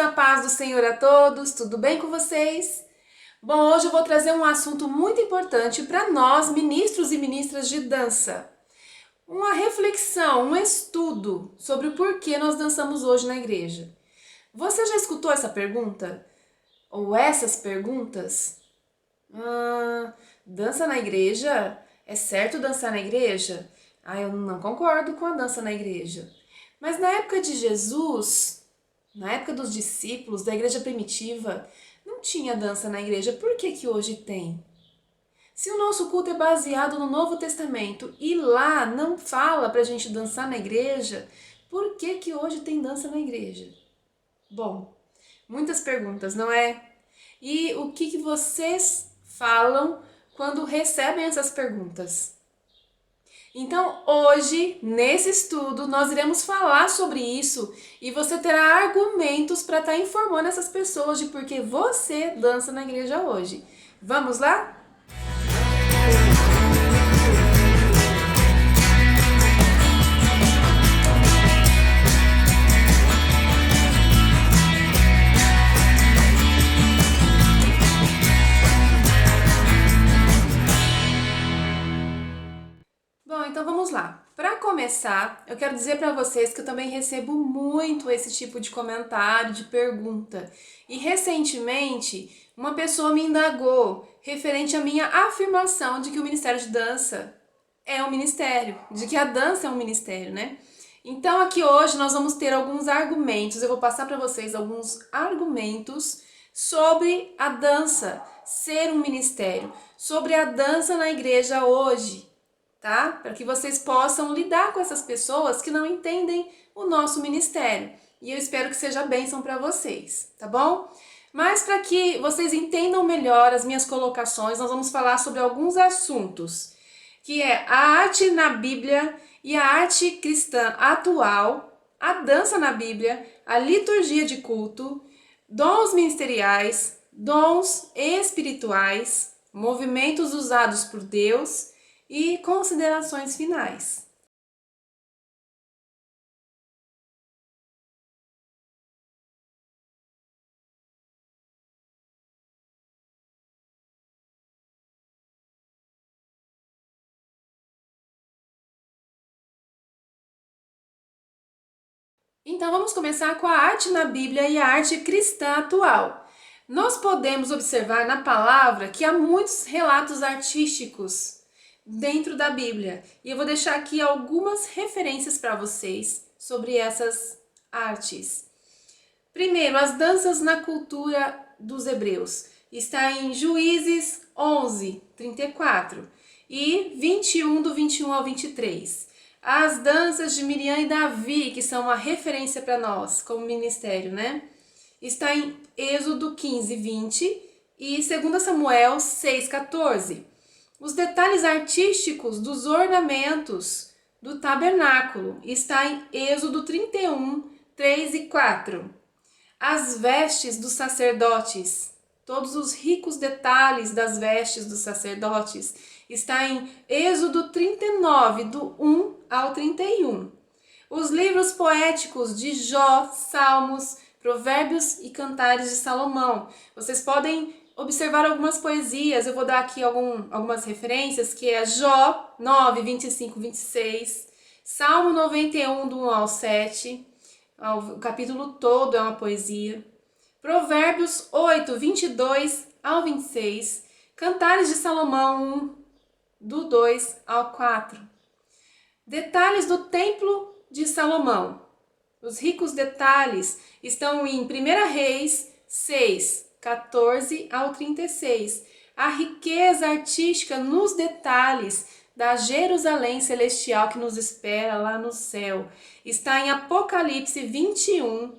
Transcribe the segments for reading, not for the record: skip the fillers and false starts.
a paz do Senhor a todos, tudo bem com vocês? Bom, hoje eu vou trazer um assunto muito importante para nós, ministros e ministras de dança. Uma reflexão, um estudo sobre o porquê nós dançamos hoje na igreja. Você já escutou essa pergunta? Ou essas perguntas? Dança na igreja? É certo dançar na igreja? Eu não concordo com a dança na igreja. Mas na época de Jesus, na época dos discípulos, da igreja primitiva, não tinha dança na igreja. Por que que hoje tem? Se o nosso culto é baseado no Novo Testamento e lá não fala pra gente dançar na igreja, por que que hoje tem dança na igreja? Bom, muitas perguntas, não é? E o que vocês falam quando recebem essas perguntas? Então, hoje, nesse estudo, nós iremos falar sobre isso e você terá argumentos para estar informando essas pessoas de por que você dança na igreja hoje. Vamos lá? Bom, então vamos lá. Para começar, eu quero dizer para vocês que eu também recebo muito esse tipo de comentário, de pergunta. E recentemente, uma pessoa me indagou referente à minha afirmação de que o Ministério de Dança é um ministério, de que a dança é um ministério, né? Então aqui hoje nós vamos ter alguns argumentos, eu vou passar para vocês alguns argumentos sobre a dança ser um ministério, sobre a dança na igreja hoje, tá? Para que vocês possam lidar com essas pessoas que não entendem o nosso ministério. E eu espero que seja bênção para vocês, tá bom? Mas para que vocês entendam melhor as minhas colocações, nós vamos falar sobre alguns assuntos, que é a arte na Bíblia e a arte cristã atual, a dança na Bíblia, a liturgia de culto, dons ministeriais, dons espirituais, movimentos usados por Deus e considerações finais. Então vamos começar com a arte na Bíblia e a arte cristã atual. Nós podemos observar na palavra que há muitos relatos artísticos dentro da Bíblia. E eu vou deixar aqui algumas referências para vocês sobre essas artes. Primeiro, as danças na cultura dos hebreus. Está em Juízes 11, 34 e 21, do 21 ao 23. As danças de Miriam e Davi, que são uma referência para nós como ministério, né? Está em Êxodo 15, 20 e 2 Samuel 6, 14. Os detalhes artísticos dos ornamentos do tabernáculo está em Êxodo 31, 3 e 4. As vestes dos sacerdotes, todos os ricos detalhes das vestes dos sacerdotes, está em Êxodo 39, do 1 ao 31. Os livros poéticos de Jó, Salmos, Provérbios e Cantares de Salomão. Vocês podem observar algumas poesias, eu vou dar aqui algumas referências, que é Jó 9, 25, 26, Salmo 91, do 1 ao 7, o capítulo todo é uma poesia, Provérbios 8, 22 ao 26, Cantares de Salomão 1, do 2 ao 4. Detalhes do Templo de Salomão. Os ricos detalhes estão em 1 Reis 6, 14 ao 36. A riqueza artística nos detalhes da Jerusalém celestial que nos espera lá no céu está em Apocalipse 21,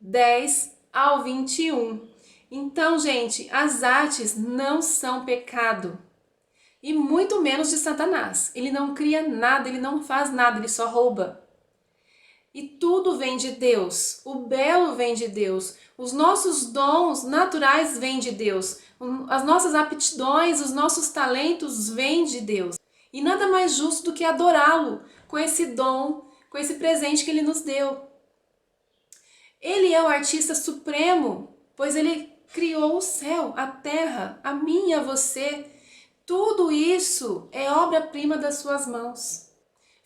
10 ao 21. Então, gente, as artes não são pecado. E muito menos de Satanás. Ele não cria nada, ele não faz nada, ele só rouba. E tudo vem de Deus, o belo vem de Deus, os nossos dons naturais vêm de Deus, as nossas aptidões, os nossos talentos vêm de Deus. E nada mais justo do que adorá-lo com esse dom, com esse presente que ele nos deu. Ele é o artista supremo, pois ele criou o céu, a terra, a mim e a você. Tudo isso é obra-prima das suas mãos.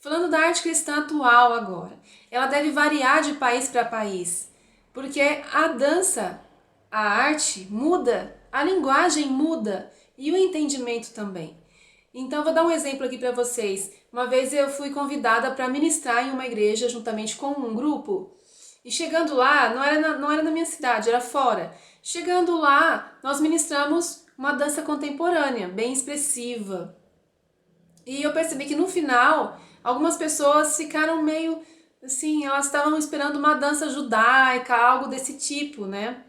Falando da arte cristã atual agora, ela deve variar de país para país, porque a dança, a arte muda, a linguagem muda e o entendimento também. Então, vou dar um exemplo aqui para vocês. Uma vez eu fui convidada para ministrar em uma igreja juntamente com um grupo. E chegando lá, não era na minha cidade, era fora. Chegando lá, nós ministramos uma dança contemporânea, bem expressiva. E eu percebi que no final, algumas pessoas ficaram meio assim, elas estavam esperando uma dança judaica, algo desse tipo, né?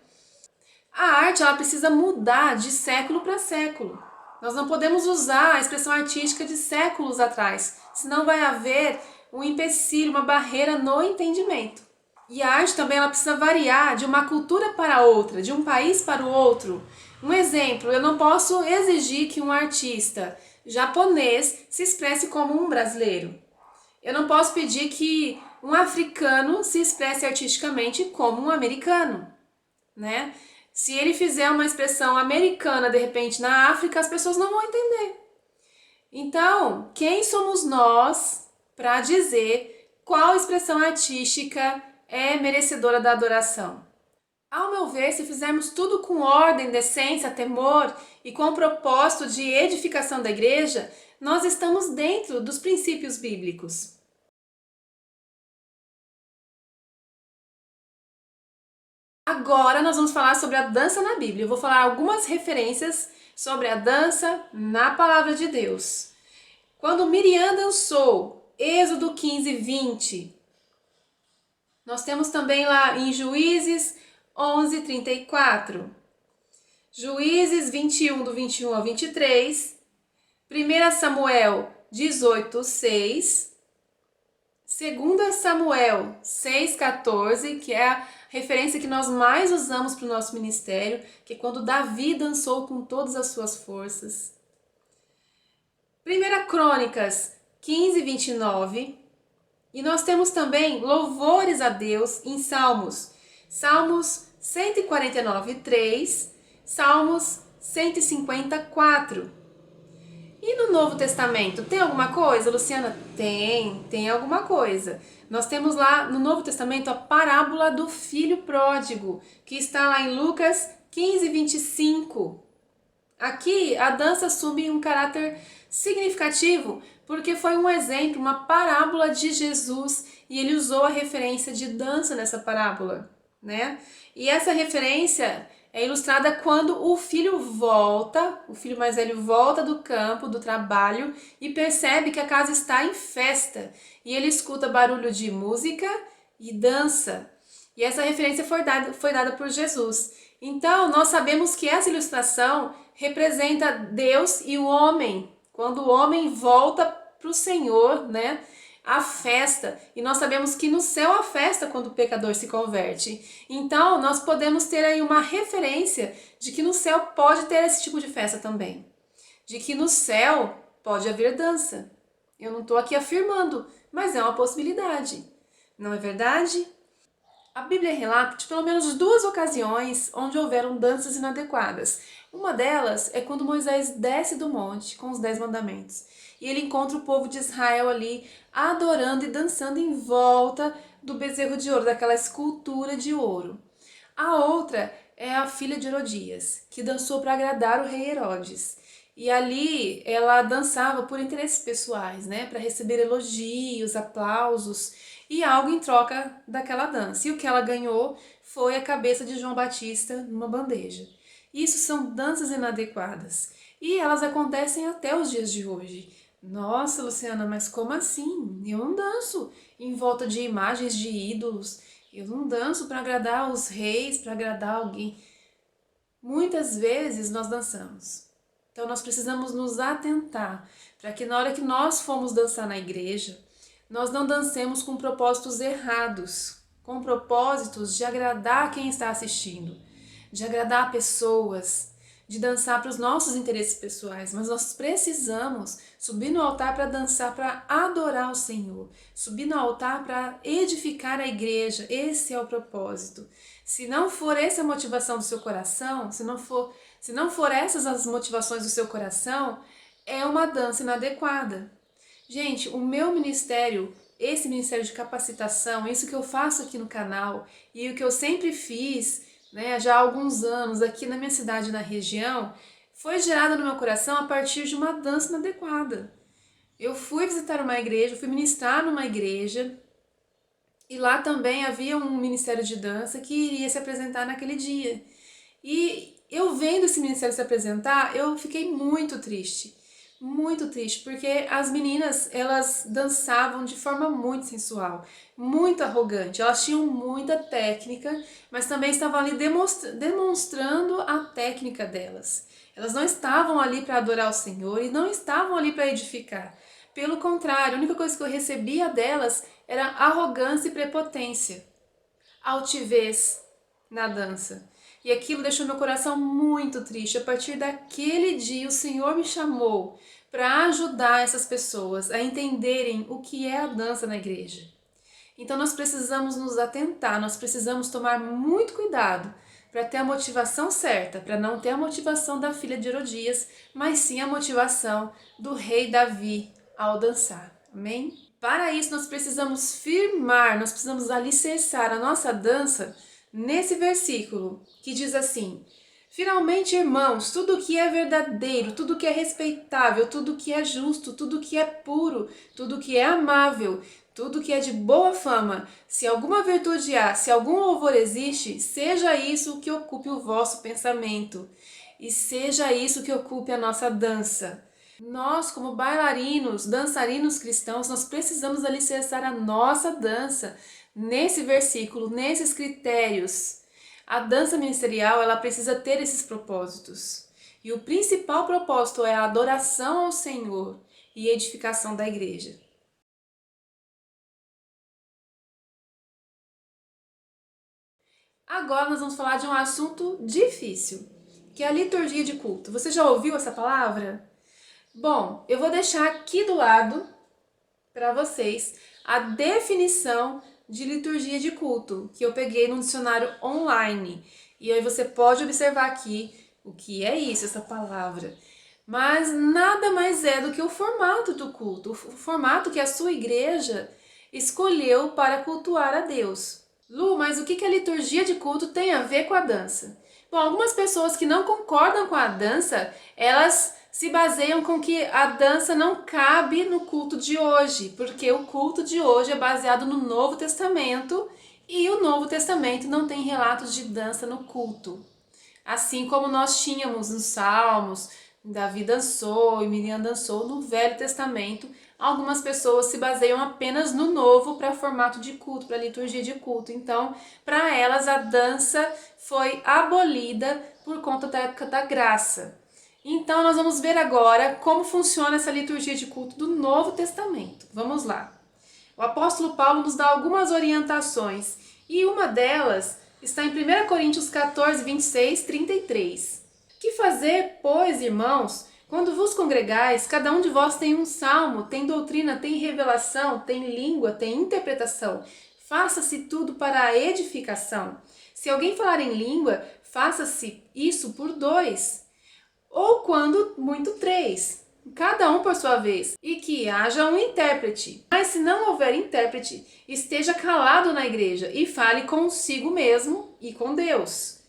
A arte ela precisa mudar de século para século. Nós não podemos usar a expressão artística de séculos atrás, senão vai haver um empecilho, uma barreira no entendimento. E a arte também ela precisa variar de uma cultura para outra, de um país para o outro. Um exemplo, eu não posso exigir que um artista japonês se expresse como um brasileiro. Eu não posso pedir que um africano se expresse artisticamente como um americano, né? Se ele fizer uma expressão americana de repente na África, as pessoas não vão entender. Então, quem somos nós para dizer qual expressão artística é merecedora da adoração? Ao meu ver, se fizermos tudo com ordem, decência, temor e com o propósito de edificação da igreja, nós estamos dentro dos princípios bíblicos. Agora nós vamos falar sobre a dança na Bíblia. Eu vou falar algumas referências sobre a dança na palavra de Deus. Quando Miriam dançou, Êxodo 15, 20. Nós temos também lá em Juízes 11, 34. Juízes 21, do 21 ao 23. 1 Samuel 18, 6. 2 Samuel 6,14, que é a referência que nós mais usamos para o nosso ministério, que é quando Davi dançou com todas as suas forças. 1 Crônicas 15, 29. E nós temos também louvores a Deus em Salmos. Salmos 149, 3. Salmos 154. E no Novo Testamento, tem alguma coisa, Luciana? Tem alguma coisa. Nós temos lá no Novo Testamento a parábola do filho pródigo, que está lá em Lucas 15, 25. Aqui a dança assume um caráter significativo, porque foi um exemplo, uma parábola de Jesus, e ele usou a referência de dança nessa parábola, né? E essa referência é ilustrada quando o filho volta, o filho mais velho volta do campo, do trabalho, e percebe que a casa está em festa. E ele escuta barulho de música e dança. E essa referência foi dada por Jesus. Então, nós sabemos que essa ilustração representa Deus e o homem. Quando o homem volta para o Senhor, né? A festa, e nós sabemos que no céu há festa quando o pecador se converte. Então, nós podemos ter aí uma referência de que no céu pode ter esse tipo de festa também. De que no céu pode haver dança. Eu não estou aqui afirmando, mas é uma possibilidade. Não é verdade? A Bíblia relata de pelo menos duas ocasiões onde houveram danças inadequadas. Uma delas é quando Moisés desce do monte com os 10 mandamentos. E ele encontra o povo de Israel ali adorando e dançando em volta do bezerro de ouro, daquela escultura de ouro. A outra é a filha de Herodias, que dançou para agradar o rei Herodes. E ali ela dançava por interesses pessoais, né, para receber elogios, aplausos e algo em troca daquela dança. E o que ela ganhou foi a cabeça de João Batista numa bandeja. Isso são danças inadequadas. E elas acontecem até os dias de hoje. Nossa, Luciana, mas como assim? Eu não danço em volta de imagens de ídolos. Eu não danço para agradar os reis, para agradar alguém. Muitas vezes nós dançamos. Então nós precisamos nos atentar para que na hora que nós formos dançar na igreja, nós não dancemos com propósitos errados, com propósitos de agradar quem está assistindo, de agradar pessoas, de dançar para os nossos interesses pessoais, mas nós precisamos subir no altar para dançar, para adorar o Senhor, subir no altar para edificar a igreja. Esse é o propósito. Se não for essa a motivação do seu coração, se não for essas as motivações do seu coração, é uma dança inadequada. Gente, o meu ministério, esse ministério de capacitação, isso que eu faço aqui no canal e o que eu sempre fiz, né, já há alguns anos aqui na minha cidade, na região, foi gerado no meu coração a partir de uma dança inadequada. Eu fui visitar uma igreja, fui ministrar numa igreja e lá também havia um ministério de dança que iria se apresentar naquele dia. E eu vendo esse ministério se apresentar, eu fiquei muito triste, porque as meninas, elas dançavam de forma muito sensual, muito arrogante, elas tinham muita técnica, mas também estavam ali demonstrando a técnica delas. Elas não estavam ali para adorar o Senhor e não estavam ali para edificar. Pelo contrário, a única coisa que eu recebia delas era arrogância e prepotência, altivez na dança. E aquilo deixou meu coração muito triste. A partir daquele dia, o Senhor me chamou para ajudar essas pessoas a entenderem o que é a dança na igreja. Então nós precisamos nos atentar, nós precisamos tomar muito cuidado para ter a motivação certa, para não ter a motivação da filha de Herodias, mas sim a motivação do rei Davi ao dançar. Amém? Para isso nós precisamos firmar, nós precisamos alicerçar a nossa dança nesse versículo que diz assim: finalmente, irmãos, tudo que é verdadeiro, tudo que é respeitável, tudo que é justo, tudo que é puro, tudo que é amável, tudo que é de boa fama, se alguma virtude há, se algum louvor existe, seja isso o que ocupe o vosso pensamento e seja isso que ocupe a nossa dança. Nós, como bailarinos, dançarinos cristãos, nós precisamos alicerçar a nossa dança nesse versículo, nesses critérios. A dança ministerial, ela precisa ter esses propósitos. E o principal propósito é a adoração ao Senhor e edificação da igreja. Agora nós vamos falar de um assunto difícil, que é a liturgia de culto. Você já ouviu essa palavra? Bom, eu vou deixar aqui do lado para vocês a definição de liturgia de culto, que eu peguei no dicionário online. E aí você pode observar aqui o que é isso, essa palavra. Mas nada mais é do que o formato do culto, o formato que a sua igreja escolheu para cultuar a Deus. Lu, mas o que a liturgia de culto tem a ver com a dança? Bom, algumas pessoas que não concordam com a dança, elas se baseiam com que a dança não cabe no culto de hoje, porque o culto de hoje é baseado no Novo Testamento e o Novo Testamento não tem relatos de dança no culto. Assim como nós tínhamos nos Salmos, Davi dançou e Miriam dançou no Velho Testamento, algumas pessoas se baseiam apenas no Novo para formato de culto, para liturgia de culto. Então, para elas, a dança foi abolida por conta da época da graça. Então, nós vamos ver agora como funciona essa liturgia de culto do Novo Testamento. Vamos lá. O apóstolo Paulo nos dá algumas orientações e uma delas está em 1 Coríntios 14, 26, 33. Que fazer, pois, irmãos, quando vos congregais, cada um de vós tem um salmo, tem doutrina, tem revelação, tem língua, tem interpretação. Faça-se tudo para a edificação. Se alguém falar em língua, faça-se isso por dois, ou quando muito três, cada um por sua vez, e que haja um intérprete. Mas se não houver intérprete, esteja calado na igreja e fale consigo mesmo e com Deus.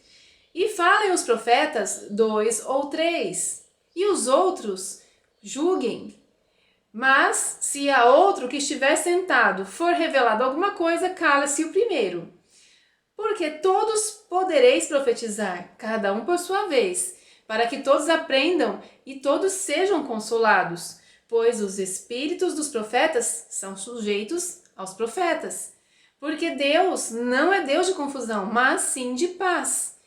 E falem os profetas 2 ou 3, e os outros julguem. Mas, se a outro que estiver sentado for revelado alguma coisa, cala-se o primeiro. Porque todos podereis profetizar, cada um por sua vez, para que todos aprendam e todos sejam consolados, pois os espíritos dos profetas são sujeitos aos profetas. Porque Deus não é Deus de confusão, mas sim de paz,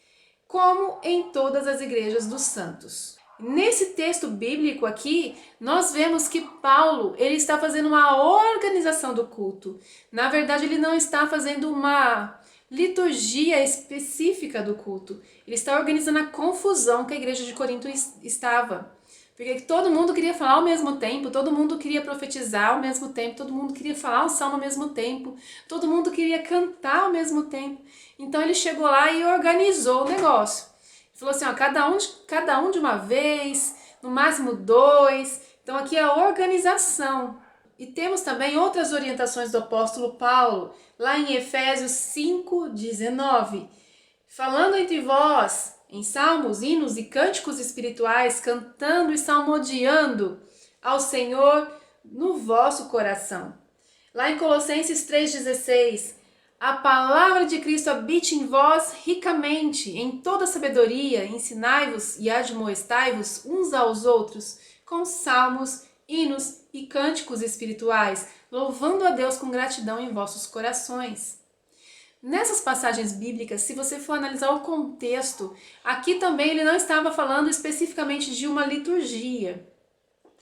como em todas as igrejas dos santos. Nesse texto bíblico aqui, nós vemos que Paulo, ele está fazendo uma organização do culto. Na verdade, ele não está fazendo uma liturgia específica do culto. Ele está organizando a confusão que a igreja de Corinto estava. Porque todo mundo queria falar ao mesmo tempo, todo mundo queria profetizar ao mesmo tempo, todo mundo queria falar o salmo ao mesmo tempo, todo mundo queria cantar ao mesmo tempo. Então ele chegou lá e organizou o negócio. Ele falou assim, ó, cada um de uma vez, no máximo 2. Então aqui é a organização. E temos também outras orientações do apóstolo Paulo, lá em Efésios 5:19. Falando entre vós, em salmos, hinos e cânticos espirituais, cantando e salmodiando ao Senhor no vosso coração. Lá em Colossenses 3:16, a palavra de Cristo habite em vós ricamente, em toda sabedoria, ensinai-vos e admoestai-vos uns aos outros, com salmos, hinos e cânticos espirituais, louvando a Deus com gratidão em vossos corações. Nessas passagens bíblicas, se você for analisar o contexto, aqui também ele não estava falando especificamente de uma liturgia.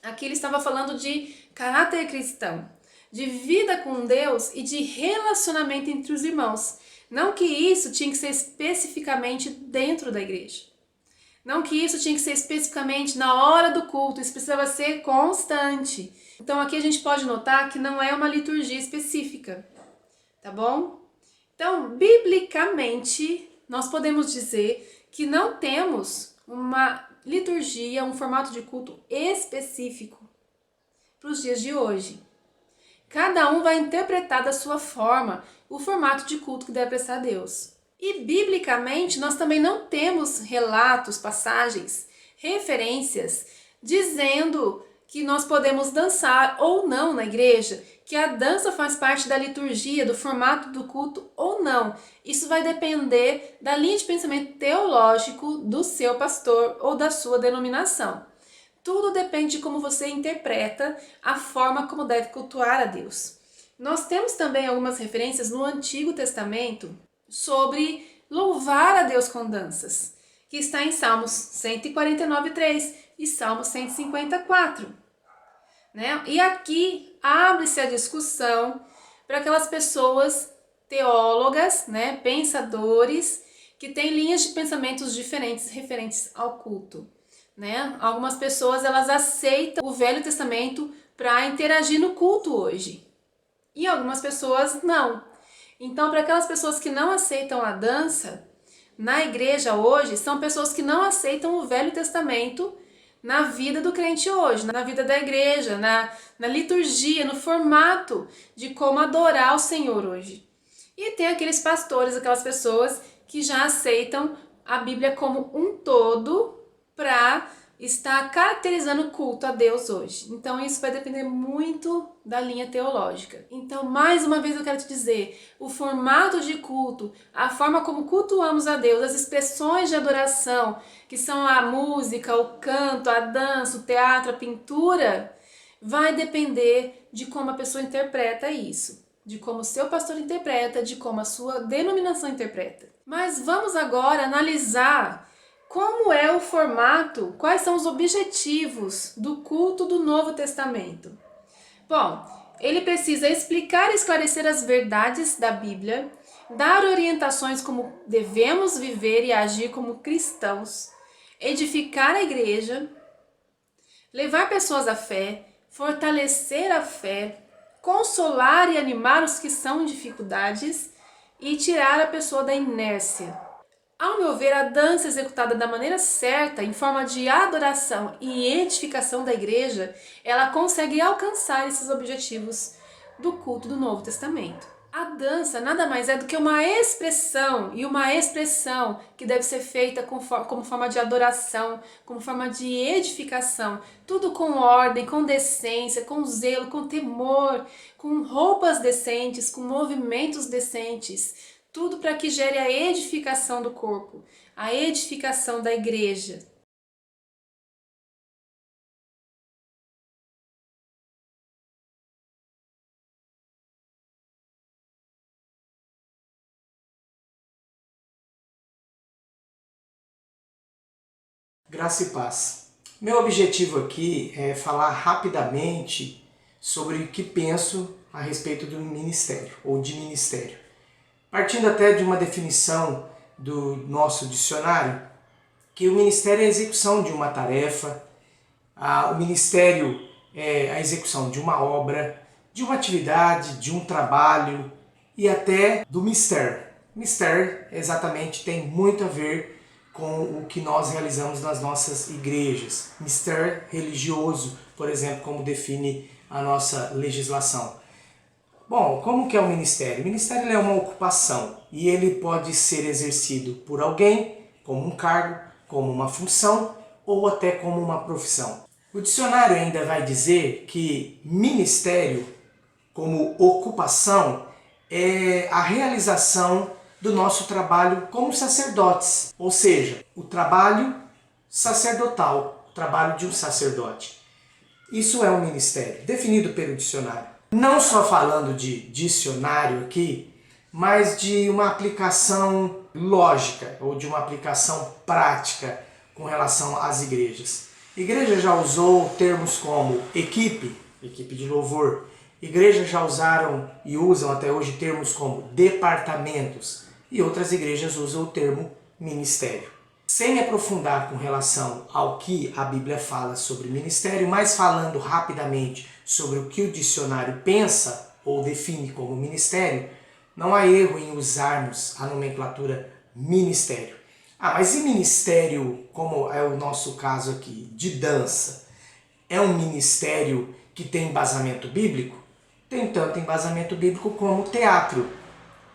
Aqui ele estava falando de caráter cristão, de vida com Deus e de relacionamento entre os irmãos. Não que isso tinha que ser especificamente dentro da igreja. Não que isso tinha que ser especificamente na hora do culto, isso precisava ser constante. Então aqui a gente pode notar que não é uma liturgia específica, tá bom? Então, biblicamente, nós podemos dizer que não temos uma liturgia, um formato de culto específico para os dias de hoje. Cada um vai interpretar da sua forma o formato de culto que deve prestar a Deus. E biblicamente nós também não temos relatos, passagens, referências dizendo que nós podemos dançar ou não na igreja, que a dança faz parte da liturgia, do formato do culto ou não. Isso vai depender da linha de pensamento teológico do seu pastor ou da sua denominação. Tudo depende de como você interpreta a forma como deve cultuar a Deus. Nós temos também algumas referências no Antigo Testamento sobre louvar a Deus com danças, que está em Salmos 149:3 e Salmos 154. Né? E aqui abre-se a discussão para aquelas pessoas teólogas, né, pensadores, que têm linhas de pensamentos diferentes referentes ao culto. Né? Algumas pessoas elas aceitam o Velho Testamento para interagir no culto hoje, e algumas pessoas não. Então, para aquelas pessoas que não aceitam a dança, na igreja hoje, são pessoas que não aceitam o Velho Testamento na vida do crente hoje, na vida da igreja, na liturgia, no formato de como adorar o Senhor hoje. E tem aqueles pastores, aquelas pessoas que já aceitam a Bíblia como um todo para estar caracterizando o culto a Deus hoje. Então isso vai depender muito da linha teológica. Então, mais uma vez eu quero te dizer, o formato de culto, a forma como cultuamos a Deus, as expressões de adoração, que são a música, o canto, a dança, o teatro, a pintura, vai depender de como a pessoa interpreta isso, de como o seu pastor interpreta, de como a sua denominação interpreta. Mas vamos agora analisar como é o formato, quais são os objetivos do culto do Novo Testamento. Bom, ele precisa explicar e esclarecer as verdades da Bíblia, dar orientações como devemos viver e agir como cristãos, edificar a igreja, levar pessoas à fé, fortalecer a fé, consolar e animar os que são em dificuldades e tirar a pessoa da inércia. Ao meu ver, a dança executada da maneira certa, em forma de adoração e edificação da igreja, ela consegue alcançar esses objetivos do culto do Novo Testamento. A dança nada mais é do que uma expressão, e uma expressão que deve ser feita como forma de adoração, como forma de edificação, tudo com ordem, com decência, com zelo, com temor, com roupas decentes, com movimentos decentes. Tudo para que gere a edificação do corpo, a edificação da igreja. Graça e paz. Meu objetivo aqui é falar rapidamente sobre o que penso a respeito do ministério, ou de ministério. partindo até de uma definição do nosso dicionário, que o ministério é a execução de uma tarefa, o ministério é a execução de uma obra, de uma atividade, de um trabalho e até do mistério. Mistério exatamente tem muito a ver com o que nós realizamos nas nossas igrejas. Mistério religioso, por exemplo, como define a nossa legislação. Bom, como que é o ministério? O ministério é uma ocupação e ele pode ser exercido por alguém, como um cargo, como uma função ou até como uma profissão. O dicionário ainda vai dizer que ministério, como ocupação, é a realização do nosso trabalho como sacerdotes, ou seja, o trabalho sacerdotal, o trabalho de um sacerdote. Isso é um ministério, definido pelo dicionário. Não só falando de dicionário aqui, mas de uma aplicação lógica ou de uma aplicação prática com relação às igrejas. A igreja já usou termos como equipe de louvor. Igrejas já usaram e usam até hoje termos como departamentos e outras igrejas usam o termo ministério. Sem me aprofundar com relação ao que a Bíblia fala sobre ministério, mas falando rapidamente sobre o que o dicionário pensa ou define como ministério, não há erro em usarmos a nomenclatura ministério. Mas e ministério, como é o nosso caso aqui, de dança? É um ministério que tem embasamento bíblico? Tem tanto embasamento bíblico como teatro.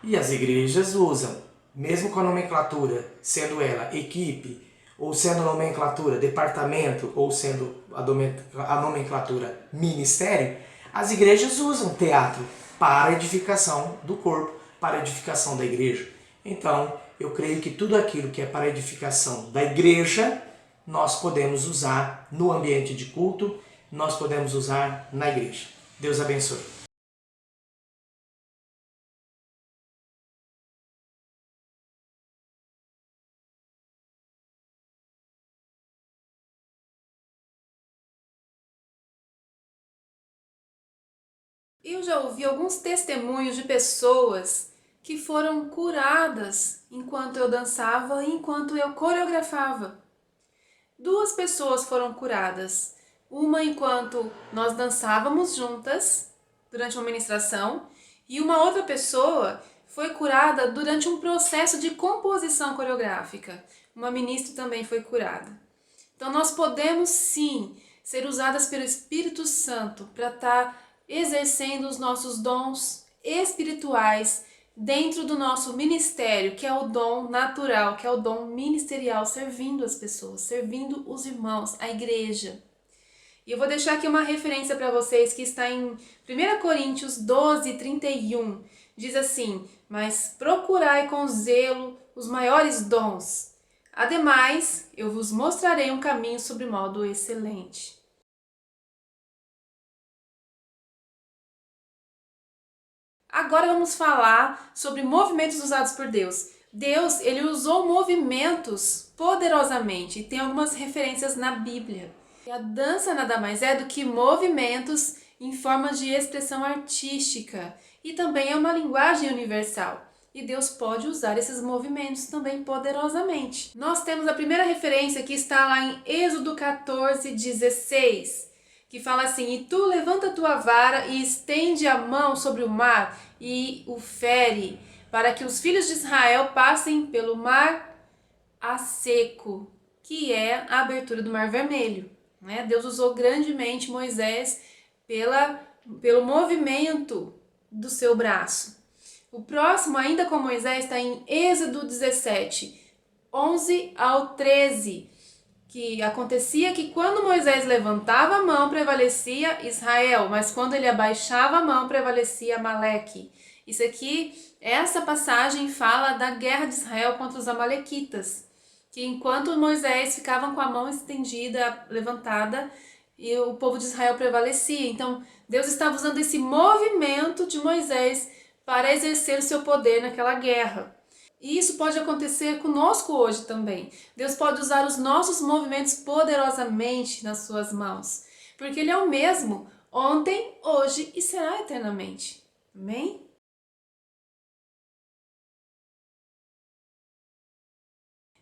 E as igrejas usam, mesmo com a nomenclatura, sendo ela equipe, ou sendo nomenclatura departamento, ou sendo a nomenclatura ministério, as igrejas usam teatro para a edificação do corpo, para a edificação da igreja. Então, eu creio que tudo aquilo que é para a edificação da igreja, nós podemos usar no ambiente de culto, nós podemos usar na igreja. Deus abençoe. Eu já ouvi alguns testemunhos de pessoas que foram curadas enquanto eu dançava e enquanto eu coreografava. Duas pessoas foram curadas. Uma enquanto nós dançávamos juntas durante uma ministração e uma outra pessoa foi curada durante um processo de composição coreográfica. Uma ministra também foi curada. Então nós podemos sim ser usadas pelo Espírito Santo para estar exercendo os nossos dons espirituais dentro do nosso ministério, que é o dom natural, que é o dom ministerial, servindo as pessoas, servindo os irmãos, a igreja. E eu vou deixar aqui uma referência para vocês que está em 1 Coríntios 12, 31. Diz assim: mas procurai com zelo os maiores dons. Ademais, eu vos mostrarei um caminho sobre modo excelente. Agora vamos falar sobre movimentos usados por Deus. Deus, ele usou movimentos poderosamente e tem algumas referências na Bíblia. E a dança nada mais é do que movimentos em forma de expressão artística e também é uma linguagem universal. E Deus pode usar esses movimentos também poderosamente. Nós temos a primeira referência que está lá em Êxodo 14, 16, que fala assim: e tu levanta a tua vara e estende a mão sobre o mar e o fere, para que os filhos de Israel passem pelo mar a seco, que é a abertura do Mar Vermelho. Né? Deus usou grandemente Moisés pelo movimento do seu braço. O próximo, ainda com Moisés, está em Êxodo 17, 11 ao 13, que acontecia que quando Moisés levantava a mão prevalecia Israel, mas quando ele abaixava a mão prevalecia Amaleque. Isso aqui, essa passagem fala da guerra de Israel contra os amalequitas, que enquanto Moisés ficava com a mão estendida, levantada, e o povo de Israel prevalecia. Então, Deus estava usando esse movimento de Moisés para exercer o seu poder naquela guerra. E isso pode acontecer conosco hoje também. Deus pode usar os nossos movimentos poderosamente nas suas mãos, porque Ele é o mesmo ontem, hoje e será eternamente. Amém?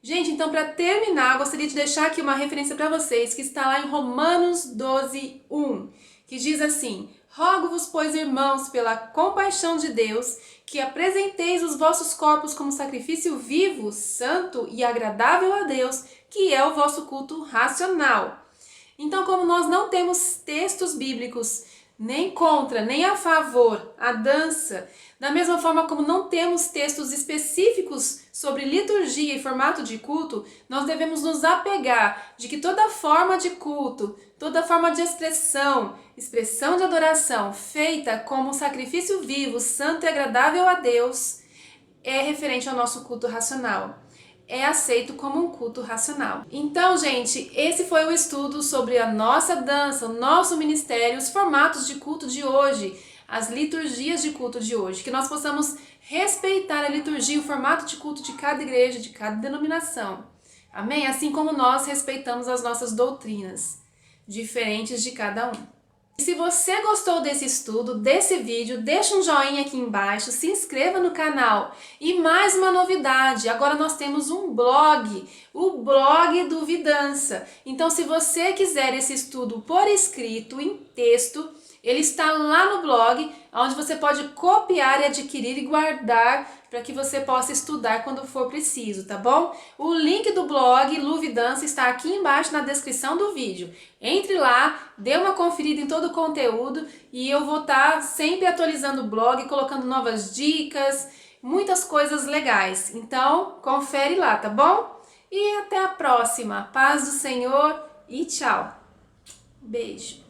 Gente, então para terminar, eu gostaria de deixar aqui uma referência para vocês que está lá em Romanos 12:1, que diz assim: Rogo-vos, pois, irmãos, pela compaixão de Deus, que apresenteis os vossos corpos como sacrifício vivo, santo e agradável a Deus, que é o vosso culto racional. Então, como nós não temos textos bíblicos nem contra, nem a favor a dança, da mesma forma como não temos textos específicos sobre liturgia e formato de culto, nós devemos nos apegar de que toda forma de culto, toda forma de expressão de adoração feita como sacrifício vivo, santo e agradável a Deus, é referente ao nosso culto racional. É aceito como um culto racional. Então, gente, esse foi o estudo sobre a nossa dança, o nosso ministério, os formatos de culto de hoje, as liturgias de culto de hoje, que nós possamos respeitar a liturgia, o formato de culto de cada igreja, de cada denominação. Amém? Assim como nós respeitamos as nossas doutrinas, diferentes de cada um. E se você gostou desse estudo, desse vídeo, deixa um joinha aqui embaixo, se inscreva no canal. E mais uma novidade, agora nós temos um blog, o blog do Vidança. Então, se você quiser esse estudo por escrito, em texto, ele está lá no blog, onde você pode copiar e adquirir e guardar para que você possa estudar quando for preciso, tá bom? O link do blog Luvidança está aqui embaixo na descrição do vídeo. Entre lá, dê uma conferida em todo o conteúdo e eu vou estar sempre atualizando o blog, colocando novas dicas, muitas coisas legais. Então, confere lá, tá bom? E até a próxima. Paz do Senhor e tchau. Beijo.